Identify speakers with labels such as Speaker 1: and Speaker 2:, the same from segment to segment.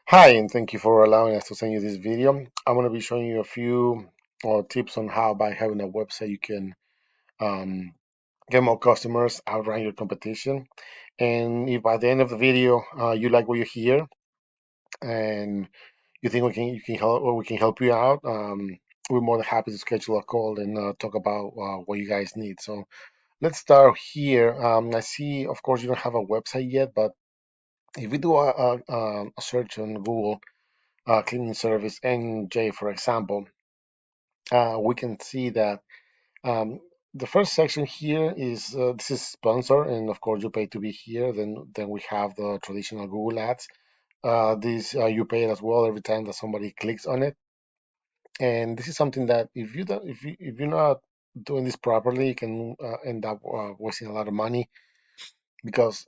Speaker 1: Hi, and thank you for allowing us to send you this video. I'm going to be showing you a few tips on how by having a website you can um, get more customers, outrun your competition. And if by the end of the video you like what you hear and you think we can help you out, we're more than happy to schedule a call and talk about what you guys need. So let's start here. I see, of course, you don't have a website yet, but if we do a search on Google, cleaning service NJ, for example, we can see that um, the first section here is this is sponsor, and of course you pay to be here. Then we have the traditional Google Ads. This you pay as well every time that somebody clicks on it, and this is something that if you're not doing this properly, you can end up wasting a lot of money because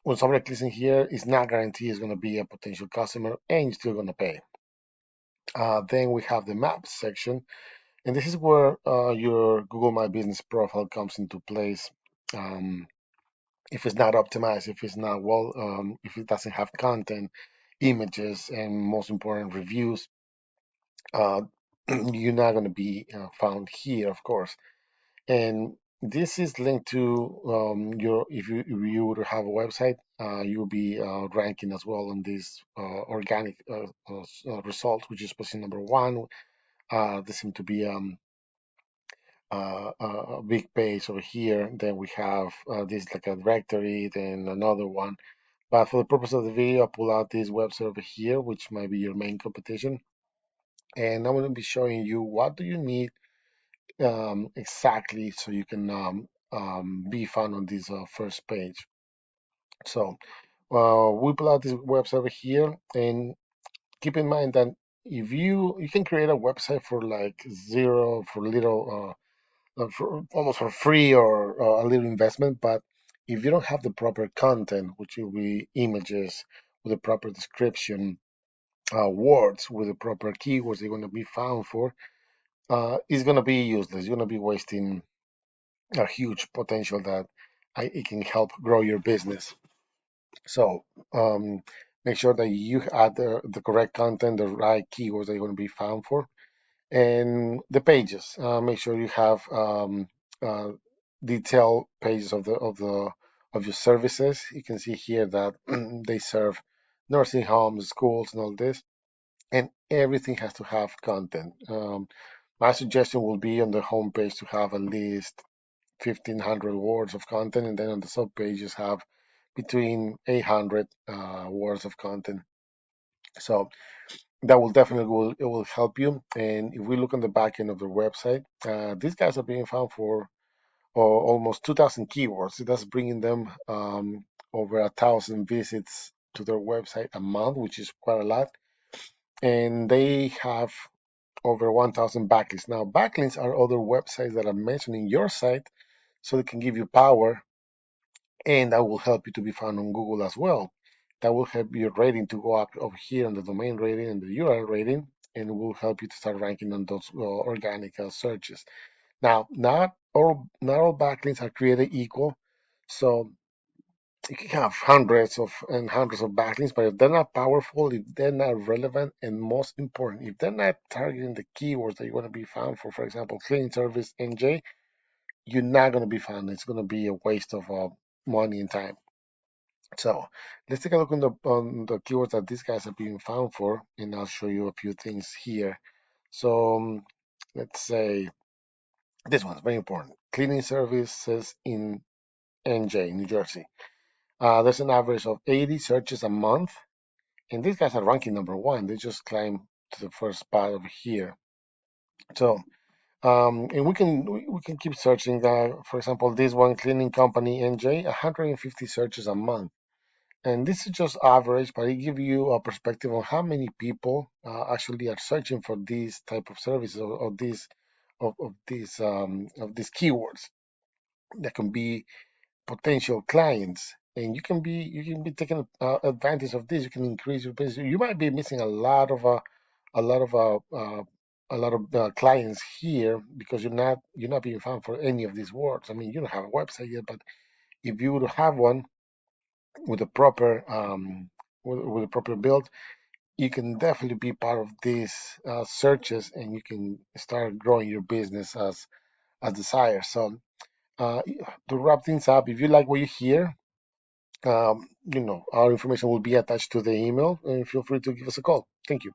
Speaker 1: when somebody clicks in here, it's not guaranteed it's going to be a potential customer, and you're still going to pay. Then we have the maps section. And this is where your Google My Business profile comes into place. Um, if it's not optimized, if it's not well, if it doesn't have content, images, and most important, reviews, uh, you're not going to be found here, of course. And this is linked to if you would have a website, you'll be ranking as well on this organic result, which is position number one. There seem to be a big page over here. Then we have this like a directory, then another one. But for the purpose of the video, I pull out this website over here, which might be your main competition. And I'm going to be showing you what do you need exactly so you can be found on this first page. So we pull out this website over here, and keep in mind that if you can create a website for like zero, for little for almost for free or a little investment. But if you don't have the proper content, which will be images with a proper description, words with the proper keywords they're going to be found for, it's going to be useless. You're going to be wasting a huge potential that it can help grow your business. So make sure that you add the correct content, the right keywords that you're going to be found for, and the pages. Make sure you have uh, detailed pages of your services. You can see here that they serve nursing homes, schools, and all this, and everything has to have content. My suggestion will be on the home page to have at least 1,500 words of content, and then on the sub pages have between 800 words of content. So that will definitely will help you. And if we look on the back end of the website, these guys are being found for almost 2,000 keywords. That's bringing them over 1,000 visits to their website a month, which is quite a lot. And they have over 1,000 backlinks. Now, backlinks are other websites that are mentioning your site, so they can give you power, and that will help you to be found on Google as well. That will help your rating to go up over here on the domain rating and the URL rating, and will help you to start ranking on those organic searches. Now, not all backlinks are created equal, so you can have hundreds of and hundreds of backlinks, but if they're not powerful, if they're not relevant, and most important, if they're not targeting the keywords that you want to be found for example, cleaning service NJ, you're not going to be found. It's going to be a waste of money and time. So let's take a look on the keywords that these guys are being found for, and I'll show you a few things here. So let's say this one's very important. Cleaning services in NJ, New Jersey. There's an average of 80 searches a month, and these guys are ranking number one. They just climbed to the first spot over here. So and we can keep searching. For example, this one cleaning company NJ, 150 searches a month. And this is just average, but it gives you a perspective on how many people actually are searching for these type of services of these keywords that can be potential clients. And you can be taking advantage of this. You can increase your business. You might be missing a lot of clients here because you're not being found for any of these words. I mean, you don't have a website yet, but if you would have one with a proper with a proper build, you can definitely be part of these searches, and you can start growing your business as desired. So uh, to wrap things up, if you like what you hear, our information will be attached to the email, and feel free to give us a call. Thank you.